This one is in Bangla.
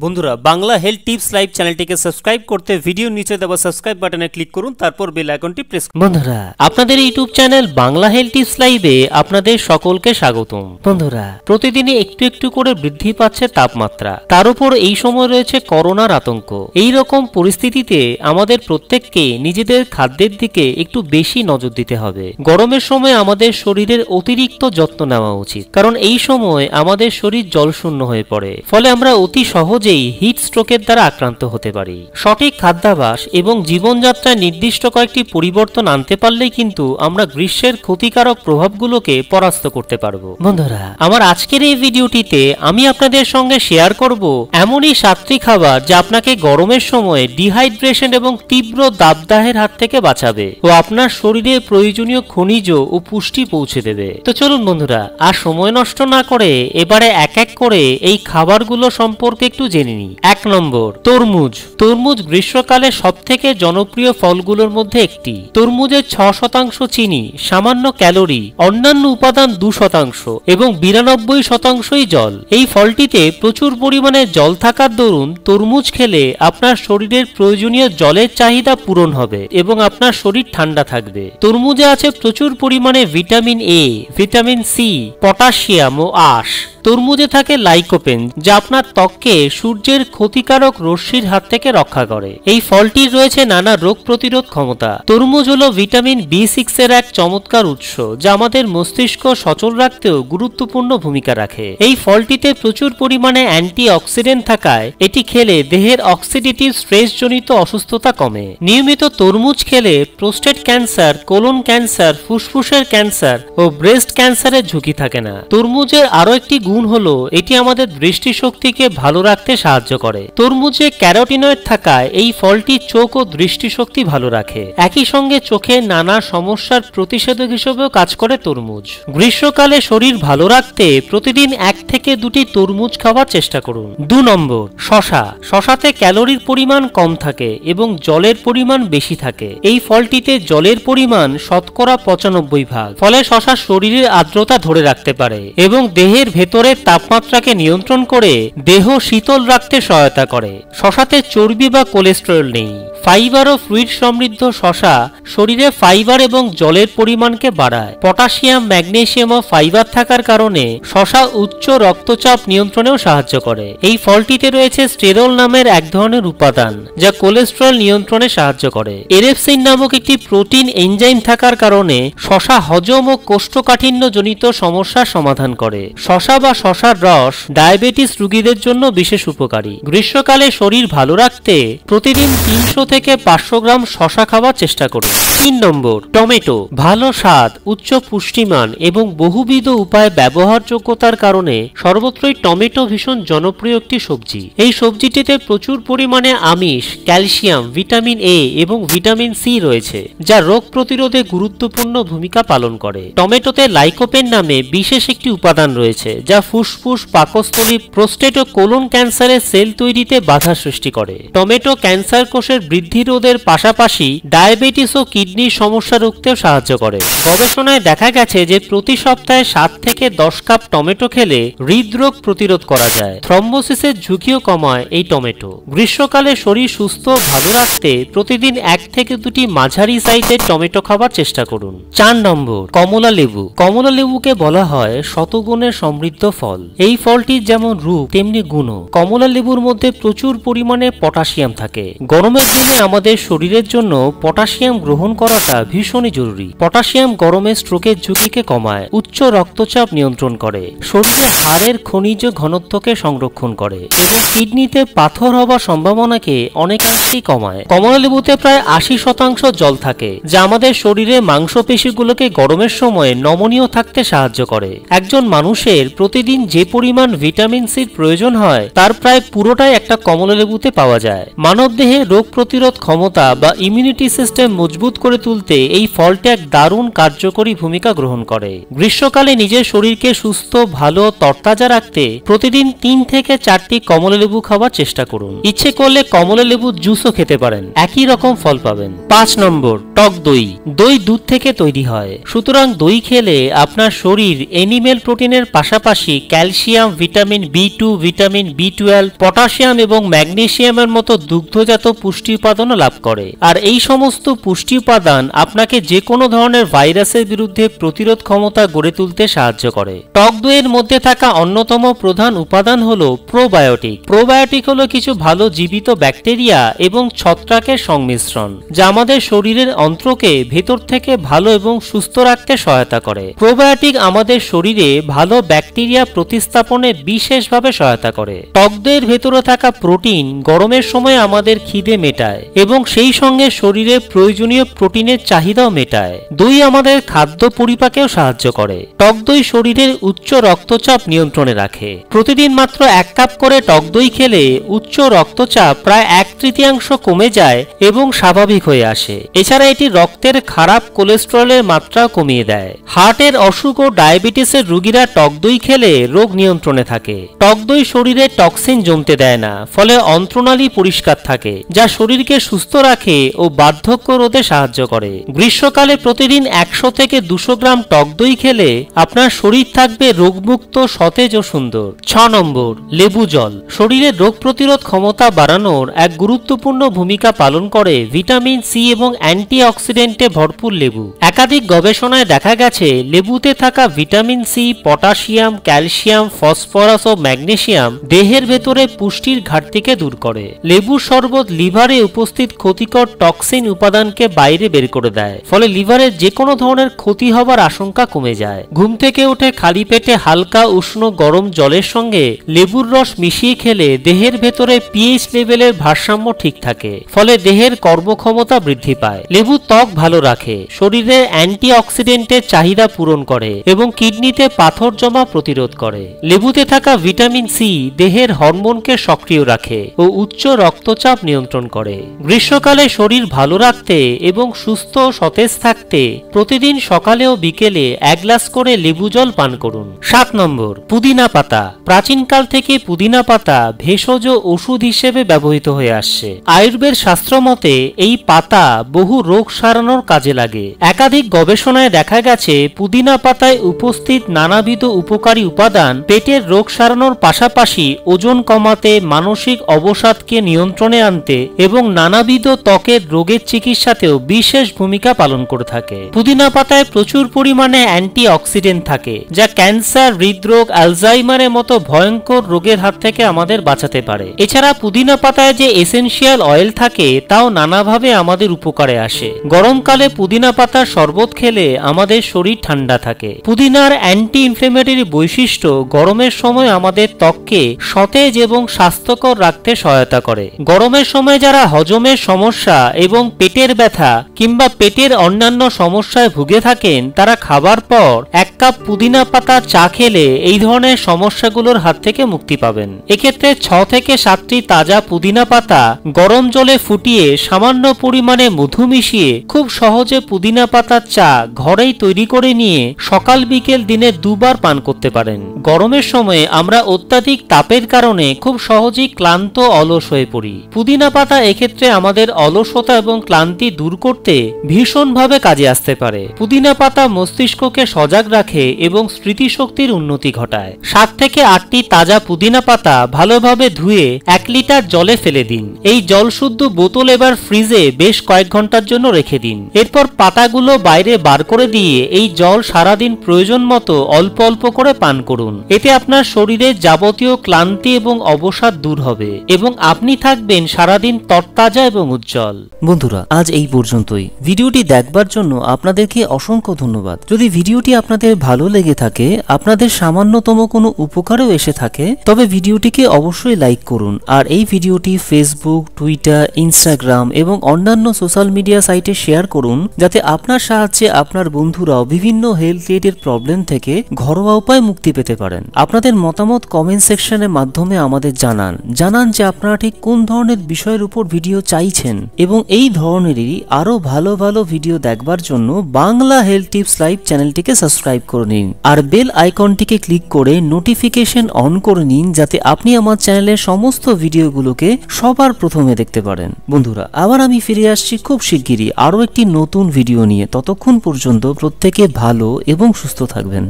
বন্ধুরা বাংলা হেলথ টিপস লাইভ চ্যানেলটিকে সাবস্ক্রাইব করতে ভিডিও নিচে দেওয়া সাবস্ক্রাইব বাটনে ক্লিক করুন, তারপর বেল আইকনটি প্রেস করুন। বন্ধুরা আপনাদের YouTube channel Bangla health tips লাইভে আপনাদের সকলকে স্বাগতম। বন্ধুরা প্রতিদিনই একটু একটু করে বৃদ্ধি পাচ্ছে তাপমাত্রা, তার উপর এই সময় রয়েছে করোনার আতঙ্ক। এই রকম পরিস্থিতিতে আমাদের প্রত্যেককে নিজেদের খাদ্যের দিকে একটু বেশি নজর দিতে হবে। গরমের সময় আমাদের শরীরের অতিরিক্ত যত্ন নেওয়া উচিত, কারণ এই সময় আমাদের শরীর জলশূন্য হয়ে পড়ে, ফলে আমরা অতি সহজেই হিট স্ট্রোকের দ্বারা আক্রান্ত হতে পারি। সঠিক খাদ্যাভ্যাস এবং জীবনযাত্রায় নির্দিষ্ট কয়েকটি পরিবর্তন আনতে পারলেই কিন্তু আমরা গ্রীষ্মের ক্ষতিকারক প্রভাবগুলোকে পরাস্ত করতে পারবো। বন্ধুরা আমার আজকের এই ভিডিওটিতে আমি আপনাদের সঙ্গে শেয়ার করব এমনই 7টি খাবার যা আপনাকে গরমের সময় ডিহাইড্রেশন এবং তীব্র দাবদাহের হাত থেকে বাঁচাবে ও আপনার শরীরে প্রয়োজনীয় খনিজ ও পুষ্টি পৌঁছে দেবে। তো চলুন বন্ধুরা আর সময় নষ্ট না করে এবারে এক এক করে এই খাবারগুলো সম্পর্কে একটু জেনে নিই। 1 নম্বর, তরমুজ। তরমুজ গ্রীষ্মকালে সবথেকে জনপ্রিয় ফলগুলোর মধ্যে একটি। তরমুজের 6% চিনি, সামান্য ক্যালোরি, অন্যান্য উপাদান 2% এবং 92%ই জল। এই ফলটিতে প্রচুর পরিমাণে জল থাকার দরুন তরমুজ খেলে আপনার শরীরের প্রয়োজনীয় জলের চাহিদা পূরণ হবে এবং আপনার শরীর ঠান্ডা থাকবে। তরমুজে আছে প্রচুর পরিমাণে vitamin A, vitamin C, potassium ও আঁশ। তরমুজে থাকে লাইকোপেন, যা আপনার ত্বককে সূর্যের ক্ষতিকারক রশ্মির হাত থেকে রক্ষা করে। এই ফলটির রয়েছে নানা রোগ প্রতিরোধ ক্ষমতা। তরমুজ হলো ভিটামিন B6 এর এক চমৎকার উৎস, যা আমাদের মস্তিষ্ক সচল রাখতেও গুরুত্বপূর্ণ ভূমিকা রাখে। এই ফলটিতে প্রচুর পরিমাণে অ্যান্টিঅক্সিডেন্ট থাকায় এটি খেলে দেহের অক্সিডেটিভ স্ট্রেস জনিত অসুস্থতা কমে। নিয়মিত তরমুজ খেলে প্রোস্টেট ক্যান্সার, কোলন ক্যান্সার, ফুসফুসের ক্যান্সার ও ব্রেস্ট ক্যান্সারের ঝুঁকি থাকে না। তরমুজের আরো একটি গুণ হলো এটি আমাদের দৃষ্টিশক্তিকে ভালো রাখতে সাহায্য করে। তরমুজে ক্যারোটিনয়েড থাকায় এই ফলটি চোখ ও দৃষ্টিশক্তি ভালো রাখে। একই সঙ্গে চোখের নানা সমস্যার প্রতিষেধক হিসেবেও কাজ করে তরমুজ। গ্রীষ্মকালে শরীর ভালো রাখতে প্রতিদিন 1 থেকে 2টি তরমুজ খাওয়ার চেষ্টা করুন। 2 নম্বর, শসা। শসাতে ক্যালোরির পরিমাণ কম থাকে এবং জলের পরিমাণ বেশি থাকে। এই ফলটিতে জলের পরিমাণ শতকরা 95%, ফলে শসা শরীরের আর্দ্রতা ধরে রাখতে পারে এবং দেহের ভেতরের তাপমাত্রাকে নিয়ন্ত্রণ করে দেহ শীতল রাখতে সহায়তা করে। শসাতে চর্বি বা কোলেস্টেরল নেই। ফাইবার ও ফ্লুইড সমৃদ্ধ শসা শরীরে ফাইবার এবং জলের পরিমাণকে বাড়ায়। পটাশিয়াম, ম্যাগনেসিয়াম ও ফাইবার থাকার কারণে শসা উচ্চ রক্তচাপ নিয়ন্ত্রণেও সাহায্য করে। এই ফলটিতে রয়েছে স্টেরল নামের এক ধরনের উপাদান, যা কোলেস্টেরল নিয়ন্ত্রণে সাহায্য করে। এরেপসিন নামক একটি প্রোটিন এনজাইম থাকার কারণে শসা হজম ও কোষ্ঠকাঠিন্য জনিত সমস্যার সমাধান করে। শসা বা শসার রস ডায়াবেটিস রোগীদের জন্য বিশেষ উপকারী। গ্রীষ্মকালে শরীর ভালো রাখতে প্রতিদিন 300 থেকে 500 গ্রাম শসা খাওয়ার চেষ্টা করুন। 3 নম্বর, টমেটো। ভালো স্বাদ, উচ্চ পুষ্টিমান এবং বহুবিধ উপায়ে ব্যবহারযোগ্যতার কারণে সর্বত্রই টমেটো ভীষণ জনপ্রিয় একটি সবজি। এই সবজিটিতে প্রচুর পরিমাণে আমিষ, ক্যালসিয়াম, ভিটামিন এ এবং ভিটামিন সি রয়েছে, যা রোগ প্রতিরোধে গুরুত্বপূর্ণ ভূমিকা পালন করে। টমেটোতে লাইকোপেন নামে বিশেষ একটি উপাদান রয়েছে, যা ফুসফুস, পাকস্থলী, প্রোস্টেট ও কোলন ক্যান্সারের সেল তৈরিতে বাধা সৃষ্টি করে। টমেটো ক্যান্সার কোষের বৃদ্ধি রোধের পাশাপাশি ডায়াবেটিস ও কিডনির সমস্যা রুখতেও সাহায্য করে। গবেষণায় দেখা গেছে যে প্রতি সপ্তাহে 7 থেকে 10 কাপ টমেটো খেলে হৃদরোগ প্রতিরোধ করা যায়। থ্রম্বোসিসের ঝুঁকিও কমায় এই টমেটো। গ্রীষ্মকালে শরীর সুস্থ ভালো রাখতে প্রতিদিন 1 থেকে 2টি মাঝারি সাইজের টমেটো খাবার চেষ্টা করুন। 4 নম্বর, কমলা লেবু। কমলা লেবুকে বলা হয় শতগুণে সমৃদ্ধ ফল। এই ফলটির যেমন রূপ তেমনি গুণও। কমলা লেবুর মধ্যে প্রচুর পরিমাণে পটাশিয়াম থাকে। গরমের দিনে আমাদের শরীরের জন্য পটাশিয়াম গ্রহণ করাটা ভীষণই জরুরি। পটাশিয়াম গরমে স্ট্রোকের ঝুঁকিকে কমায়, উচ্চ রক্তচাপ নিয়ন্ত্রণ করে, শরীরে হাড়ের খনিজ ঘনত্বকে সংরক্ষণ করে এবং কিডনিতে পাথর হওয়ার সম্ভাবনাকে অনেকাংশেই কমায়। কমলা লেবুতে প্রায় 80% জল থাকে, যা আমাদের শরীরে মাংসপেশিগুলোকে গরমের সময় নমনীয় থাকতে সাহায্য করে। একজন মানুষের প্রতিদিন যে পরিমাণ ভিটামিন সির প্রয়োজন হয় তার প্রায় পুরোটাই একটা কমলা লেবুতে পাওয়া যায়। মানবদেহে রোগ প্রতিরোধ ক্ষমতা বা ইমিউনিটি সিস্টেম মজবুত করে তুলতে এই ফলটি এক দারুণ কার্যকরী ভূমিকা গ্রহণ করে। গ্রীষ্মকালে নিজের শরীরকে সুস্থ, ভালো, তরতাজা রাখতে প্রতিদিন 3 থেকে 4টি কমলা লেবু খাওয়ার চেষ্টা করুন। ইচ্ছে করলে কমলা লেবুর জুসও খেতে পারেন, একই রকম ফল পাবেন। 5 নম্বর, টক দই। দই দুধ থেকে তৈরি হয়, সুতরাং দই খেলে আপনার শরীর এনিমেল প্রোটিনের পাশাপাশি পাশাপাশি calcium, vitamin B2, vitamin B12, potassium এবং ম্যাগনেসিয়ামের মতো দুগ্ধজাত পুষ্টি উপাদানও লাভ করে। আর এই সমস্ত পুষ্টি উপাদান আপনাকে যে কোনো ধরনের ভাইরাসের বিরুদ্ধে প্রতিরোধ ক্ষমতা গড়ে তুলতে সাহায্য করে। টক দইয়ের মধ্যে থাকা অন্যতম প্রধান উপাদান হলো প্রোবায়োটিক। প্রোবায়োটিক হলো কিছু ভালো জীবিত ব্যাকটেরিয়া এবং ছত্রাকের সংমিশ্রণ, যা আমাদের শরীরের অন্ত্রকে ভেতর থেকে ভালো এবং সুস্থ রাখতে সহায়তা করে। প্রোবায়োটিক আমাদের শরীরে ভালো ব্যাকটেরিয়া প্রতিস্থাপনে বিশেষভাবে সহায়তা করে। টক দইয়ের ভেতরে থাকা প্রোটিন গরমের সময় আমাদের খিদে মেটায় এবং সেই সঙ্গে শরীরে প্রয়োজনীয় প্রোটিনের চাহিদাও মেটায়। দই আমাদের খাদ্য পরিপাকেও সাহায্য করে। টক দই শরীরের উচ্চ রক্তচাপ নিয়ন্ত্রণে রাখে। প্রতিদিন মাত্র 1 কাপ করে টক দই খেলে উচ্চ রক্তচাপ প্রায় 1/3 কমে যায় এবং স্বাভাবিক হয়ে আসে। এছাড়া এটি রক্তের খারাপ কোলেস্টেরলের মাত্রা কমিয়ে দেয়। হার্টের অসুখ ও ডায়াবেটিসের রোগীরা টক দই খেলে রোগ নিয়ন্ত্রণে থাকে। টক দই শরীরে টক্সিন জমতে দেয় না, ফলে অন্ত্রনালী পরিষ্কার থাকে, যা শরীরকে সুস্থ রাখে ও বার্ধক্য রোধে সাহায্য করে। গ্রীষ্মকালে প্রতিদিন 100 থেকে 200 গ্রাম টক দই খেলে আপনার শরীর থাকবে রোগমুক্ত, সতেজ ও সুন্দর। 6 নম্বর, লেবু জল। শরীরের রোগ প্রতিরোধ ক্ষমতা বাড়ানোর এক গুরুত্বপূর্ণ ভূমিকা পালন করে ভিটামিন সি এবং অ্যান্টিঅক্সিডেন্টে ভরপুর লেবু। একাধিক গবেষণায় দেখা গেছে লেবুতে থাকা vitamin C, potassium, calcium, phosphorus ও ম্যাগনেসিয়াম দেহের ভেতরে পুষ্টির ঘাটতিকে দূর করে। লেবুর শরবত লিভারে উপস্থিত ক্ষতিকর টক্সিন উপাদানকে বাইরে বের করে দেয়, ফলে লিভারের যে কোনো ধরনের ক্ষতি হবার আশঙ্কা কমে যায়। ঘুম থেকে উঠে খালি পেটে হালকা উষ্ণ গরম জলের সঙ্গে লেবুর রস মিশিয়ে খেলে দেহের ভেতরে পিএইচ লেভেলের ভারসাম্য ঠিক থাকে, ফলে দেহের কর্মক্ষমতা বৃদ্ধি পায়। লেবু ত্বক ভালো রাখে, শরীরের অ্যান্টিঅক্সিডেন্টের চাহিদা পূরণ করে এবং কিডনিতে পাথর জমা প্রতিরোধ করে। লেবুতে থাকা ভিটামিন সি দেহের হরমোনকে সক্রিয় রাখে ও উচ্চ রক্তচাপ নিয়ন্ত্রণ করে। গ্রীষ্মকালে শরীর ভালো রাখতে এবং সুস্থ ও সতেজ থাকতে প্রতিদিন সকালে ও বিকেলে 1 গ্লাস করে লেবু জল পান করুন। 7 নম্বর, পুদিনা পাতা। প্রাচীনকাল থেকে পুদিনা পাতা ভেষজ ওষুধ হিসেবে ব্যবহৃত হয়ে আসছে। আয়ুর্বেদ শাস্ত্র মতে এই পাতা বহু রোগ সারানোর কাজে লাগে। একাধিক গবেষণায় দেখা গেছে পুদিনা পাতায় উপস্থিত নানাবিধ উপকারী উপাদান পেটের রোগ সারানোর পাশাপাশি ওজন কমাতে, মানসিক অবসাদকে নিয়ন্ত্রণে আনতে এবং নানাবিধ ত্বকের রোগের চিকিৎসাতেও বিশেষ ভূমিকা পালন করে থাকে। পুদিনা পাতায় প্রচুর পরিমাণে অ্যান্টিঅক্সিডেন্ট থাকে, যা ক্যান্সার, হৃদরোগ, অ্যালজাইমারের মতো ভয়ঙ্কর রোগের হাত থেকে আমাদের বাঁচাতে পারে। এছাড়া পুদিনা পাতায় যে এসেনশিয়াল অয়েল থাকে তাও নানাভাবে আমাদের উপকারে আসে। গরমকালে পুদিনা পাতার শরবত খেলে আমাদের শরীর ঠান্ডা থাকে। পুদিনার অ্যান্টি ইনফ্লেমেটরি বৈশিষ্ট্য গরমের সময় আমাদের ত্বককে সতেজ এবং স্বাস্থ্যকর রাখতে সহায়তা করে। গরমের সময় যারা হজমের সমস্যা এবং পেটের ব্যথা কিংবা পেটের অন্যান্য সমস্যায় ভুগে থাকেন, তারা খাবার পর 1 কাপ পুদিনা পাতা চা খেলে এই ধরনের সমস্যাগুলোর হাত থেকে মুক্তি পাবেন। এক্ষেত্রে 6 থেকে 7টি তাজা পুদিনা পাতা গরম জলে ফুটিয়ে সামান্য পরিমাণে মধু মিশিয়ে খুব সহজে পুদিনা পাতার চা ঘরেই তৈরি করে নিয়ে সকাল বিকেল দিনে 2 বার পান করতে পারেন। গরমের সময়ে আমরা অত্যাধিক তাপের কারণে খুব সহজেই ক্লান্ত, অলস হয়ে পড়ি। পুদিনা পাতা এক্ষেত্রে আমাদের অলসতা এবং ক্লান্তি দূর করতে ভীষণভাবে কাজে আসতে পারে। পুদিনা পাতা মস্তিষ্ককে সজাগ রাখে এবং স্মৃতিশক্তির উন্নতি ঘটায়। 7 থেকে 8টি তাজা পুদিনা পাতা ভালোভাবে ধুয়ে 1 লিটার জলে ফেলে দিন। এই জল শুদ্ধ বোতল এবার ফ্রিজে বেশ কয়েক ঘন্টার জন্য রেখে দিন। এরপর পাতাগুলো বাইরে বার করে দিয়ে এই জল সারাদিন প্রয়োজন মতো অল্প অল্প করে পান করুন। এতে আপনার শরীরের যাবতীয় ক্লান্তি এবং অবসাদ দূর হবে এবং আপনি থাকবেন সারাদিন তরতাজা এবং উজ্জ্বল। বন্ধুরা, আজ এই পর্যন্তই। ভিডিওটি দেখবার জন্য আপনাদেরকে অসংখ্য ধন্যবাদ। যদি ভিডিওটি আপনাদের ভালো লেগে থাকে, আপনাদের সামান্যতম কোনো উপকারও এসে থাকে, তবে ভিডিওটিকে অবশ্যই লাইক করুন আর এই ভিডিওটি ফেসবুক, টুইটার, ইনস্টাগ্রাম এবং অন্যান্য সোশ্যাল মিডিয়া সাইটে শেয়ার করুন, যাতে আপনার সাহায্যে আপনার বন্ধুরাও বিভিন্ন হেলথ রিলেটেড প্রবলেম থেকে ঘরোয়া উপায় মুক্তি পেতে পারেন। আপনাদের মতামত কমেন্ট সেকশনের মাধ্যমে আমাদের জানান যে আপনারা ঠিক কোন ধরনের বিষয়ের উপর ভিডিও চাইছেন, এবং এই ধরনেরই আরো ভালো ভালো ভিডিও দেখবার জন্য বাংলা হেলথ টিপস লাইভ চ্যানেলটিকে সাবস্ক্রাইব করে নিন আর বেল আইকনটিকে ক্লিক করে নোটিফিকেশন অন করে নিন, যাতে আপনি আমার চ্যানেলের সমস্ত ভিডিওগুলোকে সবার প্রথমে দেখতে পারেন। বন্ধুরা, আবার আমি ফিরে আসছি খুব শিগগিরই আরো একটি নতুন ভিডিও নিয়ে। ততক্ষণ পর্যন্ত প্রত্যেকে ভালো এবং সুস্থ থাকবেন।